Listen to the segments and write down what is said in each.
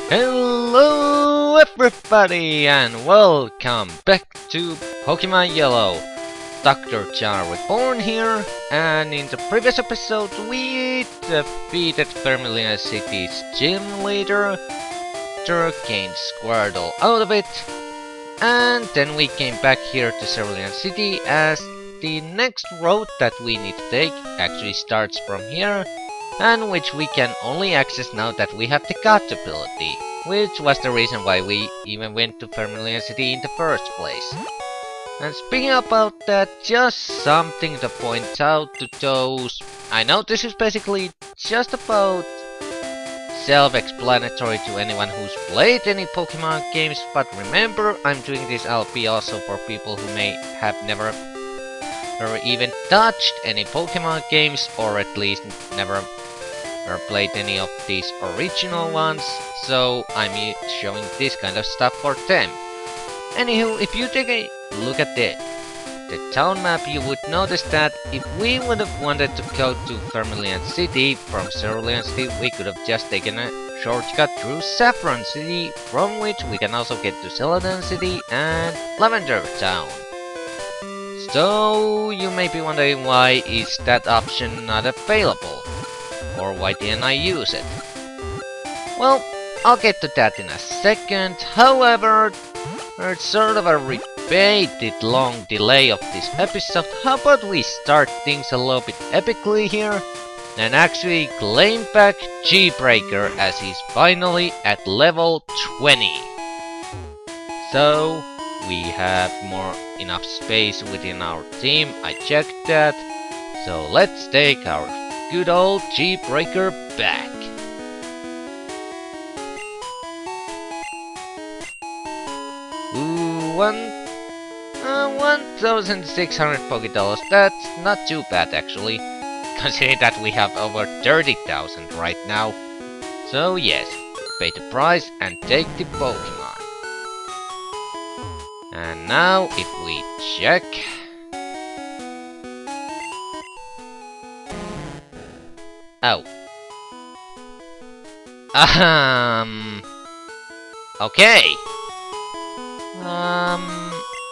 Hello everybody and welcome back to Pokemon Yellow. DoctorJhonReborn here, and in the previous episode we defeated Vermilion City's gym leader, gained Squirtle out of it, and then we came back here to Cerulean City as the next road that we need to take actually starts from here, and which we can only access now that we have the God ability, which was the reason why we even went to Vermilion City in the first place. And speaking about that, just something to point out to those. I know this is basically just about self-explanatory to anyone who's played any Pokemon games, but remember, I'm doing this LP also for people who may have never or even touched any Pokemon games, or at least never or played any of these original ones, so I'm showing this kind of stuff for them. Anywho, if you take a look at the town map, you would notice that if we would have wanted to go to Vermilion City from Cerulean City, we could have just taken a shortcut through Saffron City, from which we can also get to Celadon City and Lavender Town. So you may be wondering, why is that option not available? Or why didn't I use it? Well, I'll get to that in a second. However, there's sort of a repeated long delay of this episode. How about we start things a little bit epically here and actually claim back G-Breaker, as he's finally at level 20. So we have enough space within our team, I checked that. So let's take our good old G-Breaker back. Ooh, 1,600 Pokédollars. That's not too bad actually, considering that we have over 30,000 right now. So yes, pay the price and take the Pokemon. And now if we check, oh. Okay.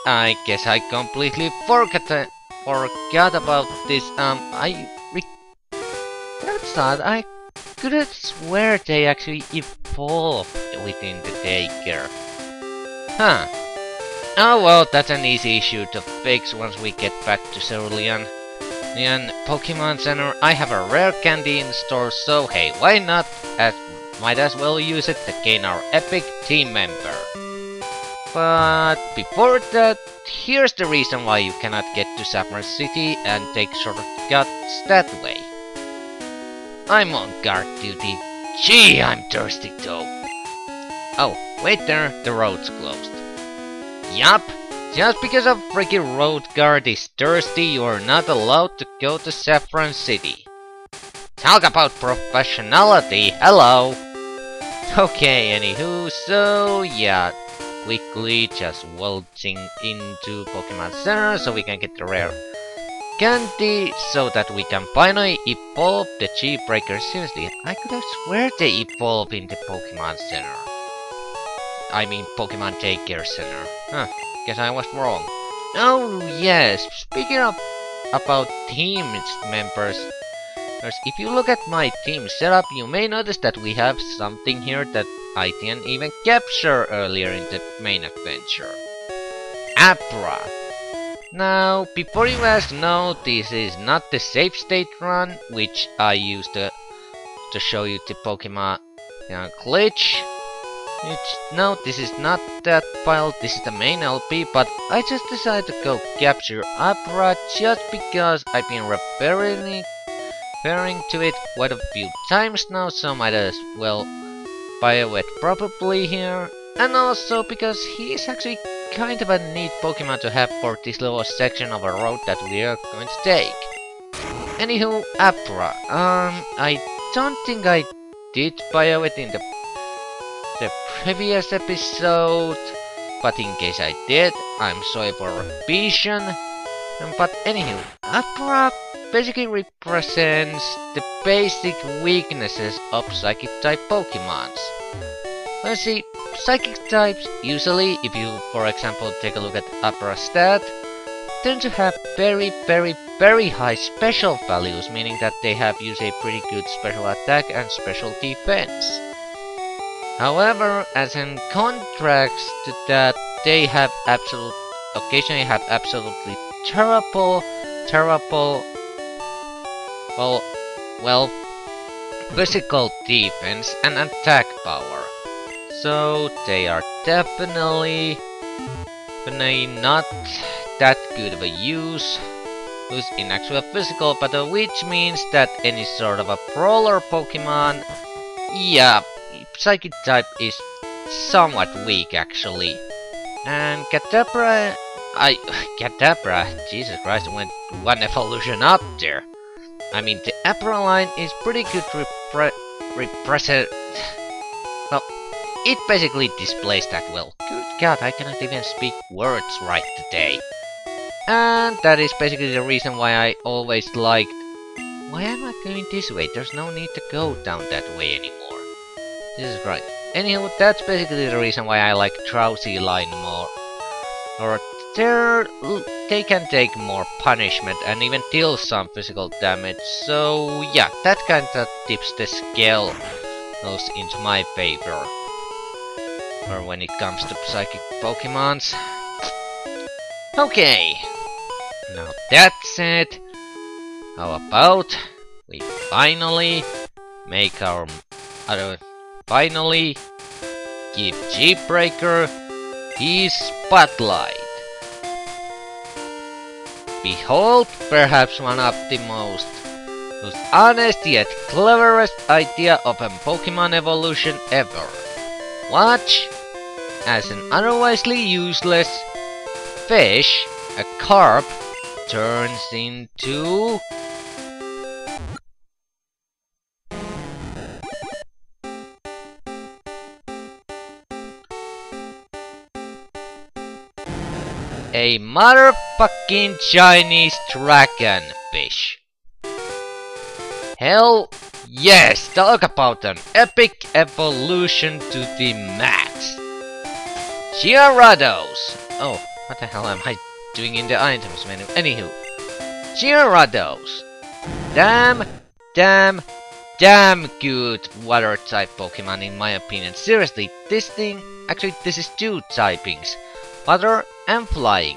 I guess I completely forgot about this. That's odd. I could have swear they actually evolved within the daycare. Huh. Oh well, that's an easy issue to fix once we get back to Cerulean. In Pokemon Center, I have a rare candy in store, so hey, why not? Might as well use it to gain our epic team member. But before that, here's the reason why you cannot get to Saffron City and take shortcuts that way. I'm on guard duty. Gee, I'm thirsty though. Oh, wait there, the road's closed. Yup. Just because a freaking road guard is thirsty, you're not allowed to go to Saffron City. Talk about professionality, hello! Okay, anywho, so yeah, quickly just waltzing into Pokemon Center so we can get the rare candy, so that we can finally evolve the G-Breaker. Seriously, I could have swear they evolve in the Pokemon Center. I mean Pokemon Daycare Center. Huh. Guess I was wrong. Oh yes, speaking of about team members, if you look at my team setup, you may notice that we have something here that I didn't even capture earlier in the main adventure. Abra. Now, before you ask, no, this is not the save state run, which I used to show you the Pokemon glitch. No, this is not that file, this is the main LP, but I just decided to go capture Abra just because I've been referring to it quite a few times now, so might as well bio it probably here. And also because he is actually kind of a neat Pokemon to have for this little section of a road that we are going to take. Anywho, Abra. I don't think I did bio it in the previous episode, but in case I did, I'm sorry for repetition. But anywho, Abra basically represents the basic weaknesses of Psychic type Pokemons. Let's see, psychic types usually, if you for example take a look at Opera stat, tend to have very high special values, meaning that they have usually a pretty good special attack and special defense. However, as in contrast to that, they have occasionally have absolutely terrible, well, physical defense and attack power. So they are definitely not that good of a use in actual physical battle, which means that any sort of a brawler Pokemon, yeah, psychic type is somewhat weak actually. And Kadabra, Jesus Christ, I went one evolution up there. I mean, the Abra line is pretty good represent. Well, it basically displays that well. Good God, I cannot even speak words right today. And that is basically the reason why I always liked. Why am I going this way? There's no need to go down that way anymore. This is right. Anyhow, that's basically the reason why I like Drowsy line more. Or they can take more punishment and even deal some physical damage. So yeah, that kind of tips the scale goes into my favor. Or when it comes to psychic Pokemons. Okay. Now that's it. How about we finally make our finally give G-Breaker his spotlight. Behold, perhaps one of the most honest yet cleverest idea of a Pokemon evolution ever. Watch as an otherwisely useless fish, a carp, turns into a motherfucking Chinese dragon fish. Hell yes! Talk about an epic evolution to the max. Gya-freaking-rados. Oh, what the hell am I doing in the items menu? Anywho, Gya-freaking-rados. Damn good water type Pokemon in my opinion. Seriously, this thing, actually this is two typings. Water and flying.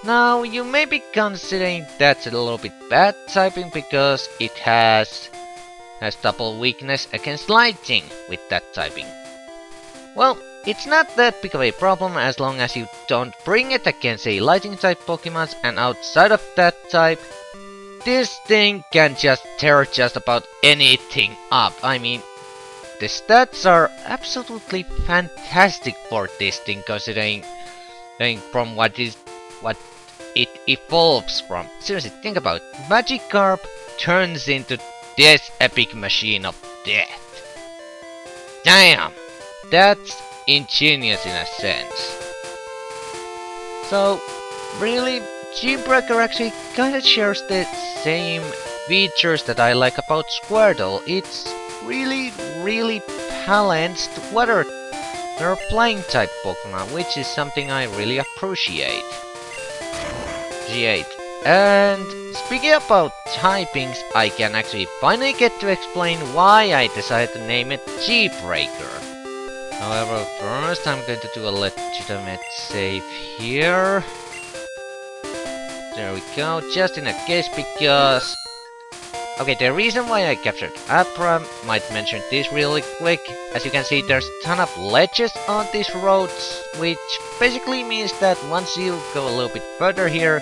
Now, you may be considering that's a little bit bad typing because it has double weakness against lightning with that typing. Well, it's not that big of a problem as long as you don't bring it against a lightning type Pokemon, and outside of that type, this thing can just tear just about anything up. I mean, the stats are absolutely fantastic for this thing considering from what it evolves from. Seriously, think about it. Magikarp turns into this epic machine of death. Damn! That's ingenious in a sense. So, really, G-Breaker actually kinda shares the same features that I like about Squirtle. It's really balanced water or flying type Pokemon, which is something I really appreciate. G8. And speaking about typings, I can actually finally get to explain why I decided to name it G-Breaker. However, first I'm going to do a legitimate save here. There we go, just in a case because... Okay, the reason why I captured Abra, might mention this really quick. As you can see, there's a ton of ledges on these roads, which basically means that once you go a little bit further here,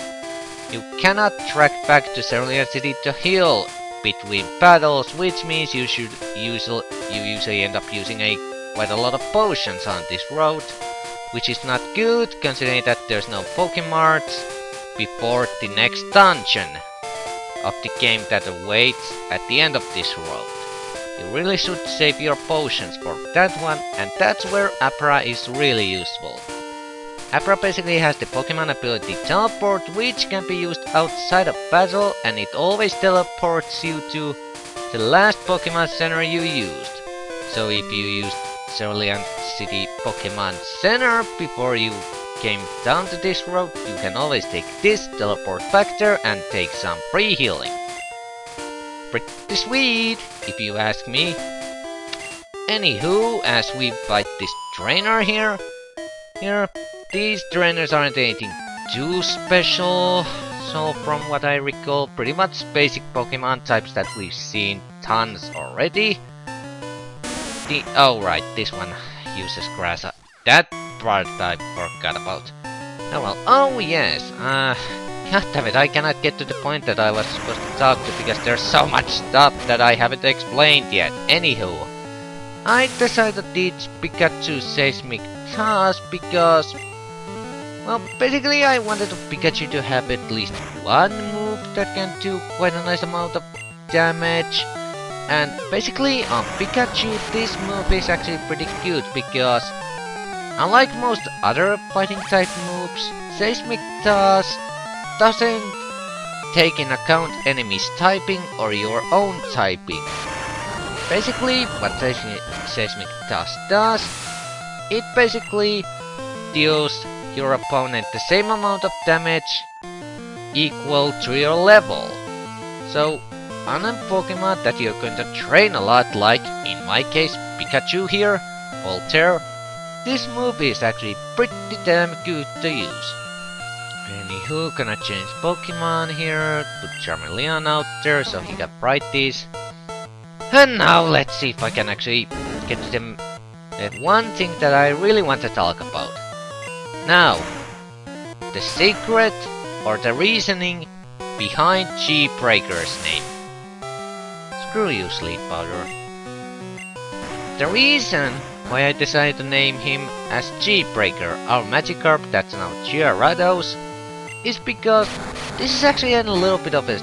you cannot track back to Cerulean City to heal between battles, which means you usually end up using quite a lot of potions on this road, which is not good considering that there's no Pokemarts before the next dungeon of the game that awaits at the end of this road. You really should save your potions for that one, and that's where Abra is really useful. Abra basically has the Pokemon ability Teleport, which can be used outside of battle, and it always teleports you to the last Pokemon Center you used. So if you used Cerulean City Pokemon Center before you came down to this road, you can always take this teleport factor and take some free healing. Pretty sweet, if you ask me. Anywho, as we fight this trainer here, these trainers aren't anything too special. So from what I recall, pretty much basic Pokemon types that we've seen tons already. Oh right, this one uses grass. That part I forgot about. Oh well, oh yes, goddammit, I cannot get to the point that I was supposed to talk to because there's so much stuff that I haven't explained yet. Anywho, I decided to teach Pikachu Seismic Toss because, well, basically I wanted Pikachu to have at least one move that can do quite a nice amount of damage. And basically on Pikachu this move is actually pretty good because, unlike most other fighting type moves, Seismic Toss doesn't take in account enemies' typing or your own typing. Basically, what Seismic Toss does, it basically deals your opponent the same amount of damage equal to your level. So, on a Pokemon that you're going to train a lot, like in my case Pikachu here, Voltaire, this move is actually pretty damn good to use. Anywho, gonna change Pokemon here, put Charmeleon out there so he can fight these. And now let's see if I can actually get to them. That one thing that I really want to talk about. Now, the secret or the reasoning behind G-Breaker's name. Screw you, Sleep Powder. The reason why I decided to name him as G-Breaker, our Magikarp that's now Gya-freaking-rados, is because this is actually a little bit of a...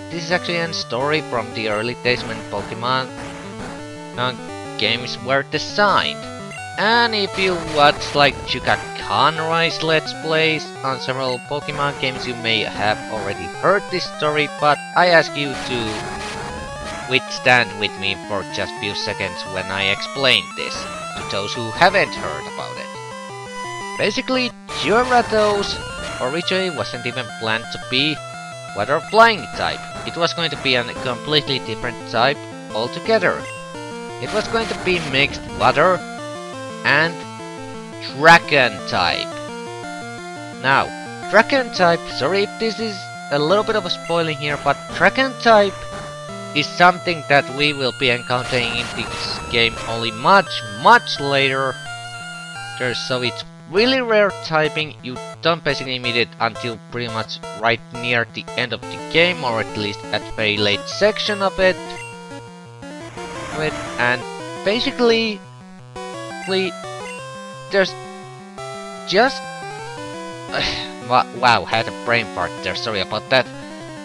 This is actually a story from the early days when Pokemon games were designed. And if you watch like EKANS Let's Plays on several Pokemon games, you may have already heard this story, but I ask you to withstand with me for just a few seconds when I explain this, to those who haven't heard about it. Basically, Gya-freaking-rados originally wasn't even planned to be water flying type. It was going to be a completely different type altogether. It was going to be mixed water and dragon type. Now, dragon type, sorry if this is a little bit of a spoiling here, but dragon type is something that we will be encountering in this game only much later. So it's really rare typing, you don't basically meet it until pretty much right near the end of the game, or at least at very late section of it. And basically, there's just... wow, had a brain fart there, sorry about that.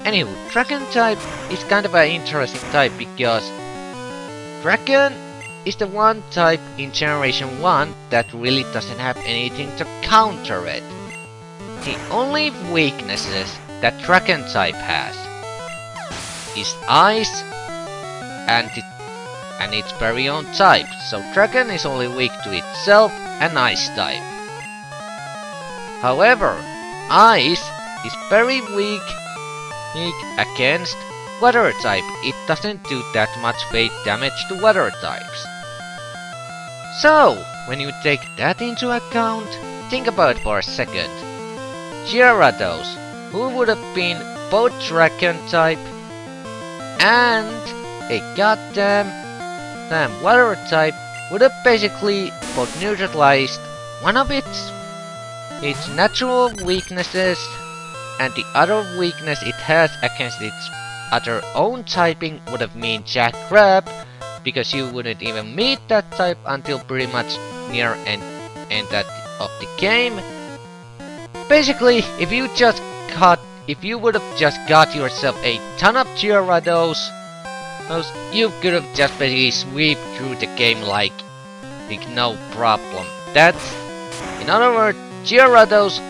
Anyway, Dragon type is kind of an interesting type because Dragon is the one type in Generation 1 that really doesn't have anything to counter it. The only weaknesses that Dragon type has is Ice and its very own type. So Dragon is only weak to itself and Ice type. However, Ice is very weak against Water type. It doesn't do that much fate damage to Water types. So, when you take that into account, think about it for a second. Gya-freaking-rados, who would have been both Dragon type and a goddamn Water type, would have basically both neutralized one of its natural weaknesses, and the other weakness it has against its other own typing would have been Jack Crab, because you wouldn't even meet that type until pretty much near end of the game. Basically, if you would have just got yourself a ton of Gya-freaking-rados, you could have just basically sweep through the game like no problem. That's, in other words, Gya-freaking-rados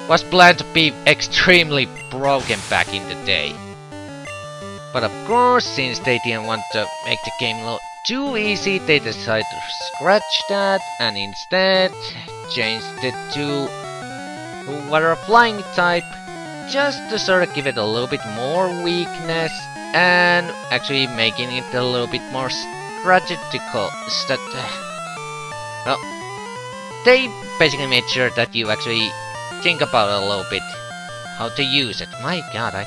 was planned to be extremely broken back in the day. But of course, since they didn't want to make the game too easy, they decided to scratch that and instead changed it to water flying type, just to sort of give it a little bit more weakness and actually making it a little bit more strategical. Well, they basically made sure that you actually think about it a little bit how to use it. My god, I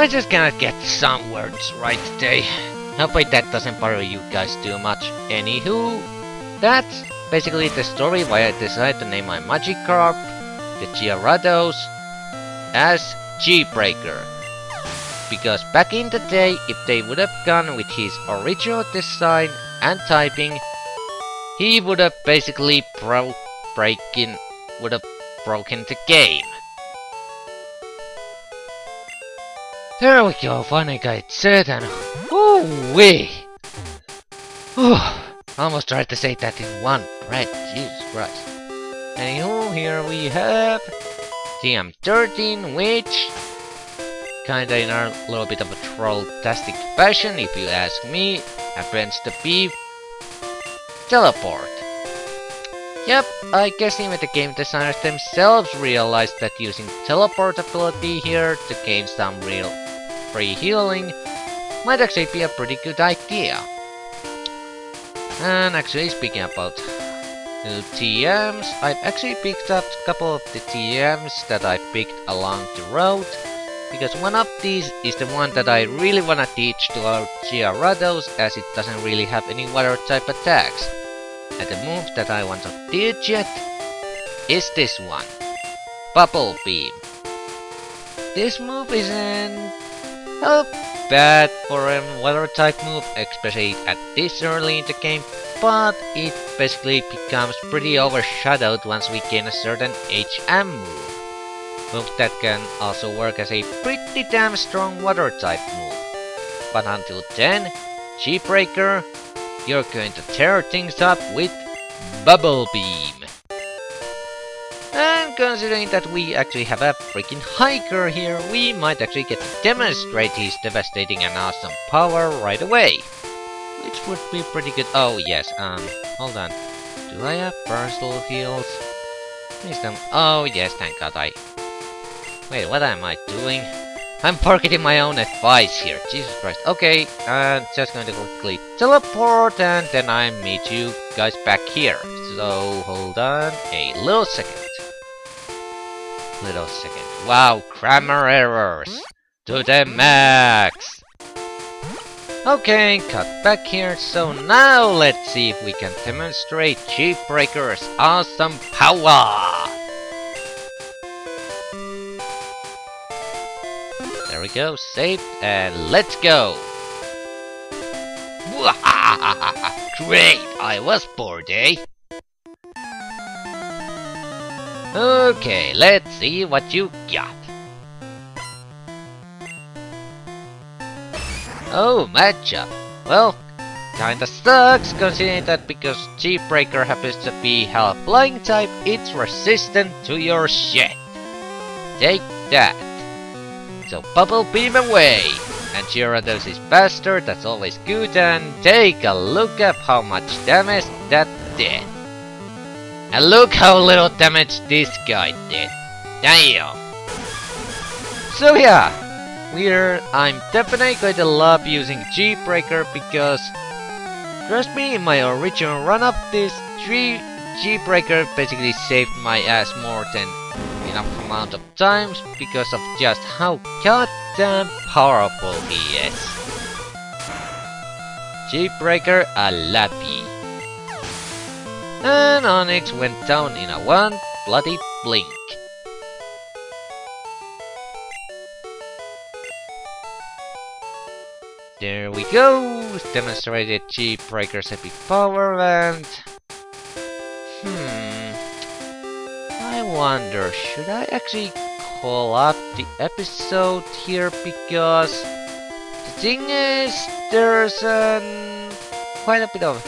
just cannot get some words right today. Hopefully that doesn't bother you guys too much. Anywho, that's basically the story why I decided to name my Magikarp, the Gya-freaking-rados, as G-Breaker. Because back in the day, if they would have gone with his original design and typing, he would have basically broken the game. There we go, finally got it set and woo-wee! Almost tried to say that in one breath, Jesus Christ. Anywho, here we have TM13, which kinda in a little bit of a troll-tastic fashion, if you ask me, happens to be Teleport. Yep, I guess even the game designers themselves realized that using Teleport ability here to gain some real free healing might actually be a pretty good idea. And actually, speaking about new TMs, I've actually picked up a couple of the TMs that I picked along the road, because one of these is the one that I really wanna teach to our Gya-freaking-rados, as it doesn't really have any water type attacks. And the move that I want to teach it is this one, Bubble Beam. This move isn't bad for a water type move, especially at this early in the game, but it basically becomes pretty overshadowed once we gain a certain HM move that can also work as a pretty damn strong water type move. But until then, G-Breaker, you're going to tear things up with Bubble Beam. And considering that we actually have a freaking hiker here, we might actually get to demonstrate his devastating and awesome power right away. Which would be pretty good. Oh yes, hold on. Do I have personal heals? Please don't. Oh yes, thank god Wait, what am I doing? I'm forgetting my own advice here, Jesus Christ. Okay, just going to quickly teleport and then I meet you guys back here. So, hold on a little second. Wow, grammar errors! To the max! Okay, cut back here, so now let's see if we can demonstrate G-Breaker's awesome power! There we go, saved, and let's go! Great, I was bored, eh? Okay, let's see what you got. Oh, matchup. Well, kinda sucks, considering that because G-Breaker happens to be Hell Flying type, it's resistant to your shit. Take that. So Bubble Beam away! And Gya-freaking-rados is faster, that's always good, and take a look at how much damage that did. And look how little damage this guy did. Damn! So yeah, I'm definitely going to love using G-Breaker because, trust me, in my original run of this, G-Breaker basically saved my ass more than enough amount of times because of just how goddamn powerful he is. G-Breaker, I love you. And Onyx went down in a one bloody blink. There we go! Demonstrated G-Breaker's epic power and... I wonder, should I actually call up the episode here, because the thing is, there's quite a bit of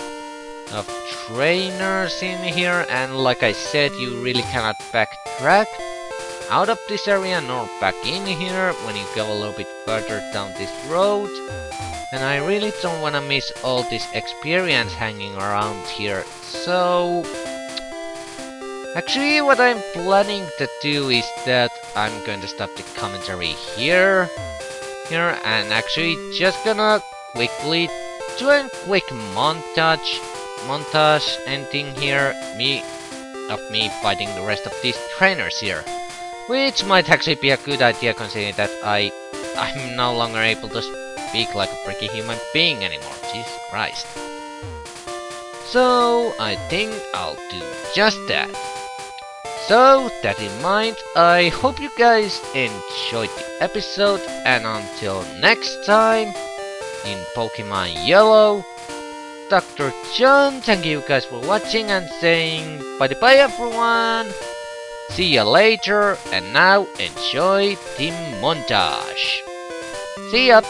trainers in here, and like I said, you really cannot backtrack. out of this area nor back in here when you go a little bit further down this road. And I really don't wanna miss all this experience hanging around here, so... Actually, what I'm planning to do is that I'm going to stop the commentary here, and actually just gonna quickly do a quick montage ending here, of me fighting the rest of these trainers here, which might actually be a good idea considering that I'm no longer able to speak like a freaking human being anymore. Jesus Christ. So I think I'll do just that. So, that in mind, I hope you guys enjoyed the episode, and until next time, in Pokemon Yellow, Dr. John, thank you guys for watching and saying bye-bye everyone! See ya later, and now enjoy the montage! See ya!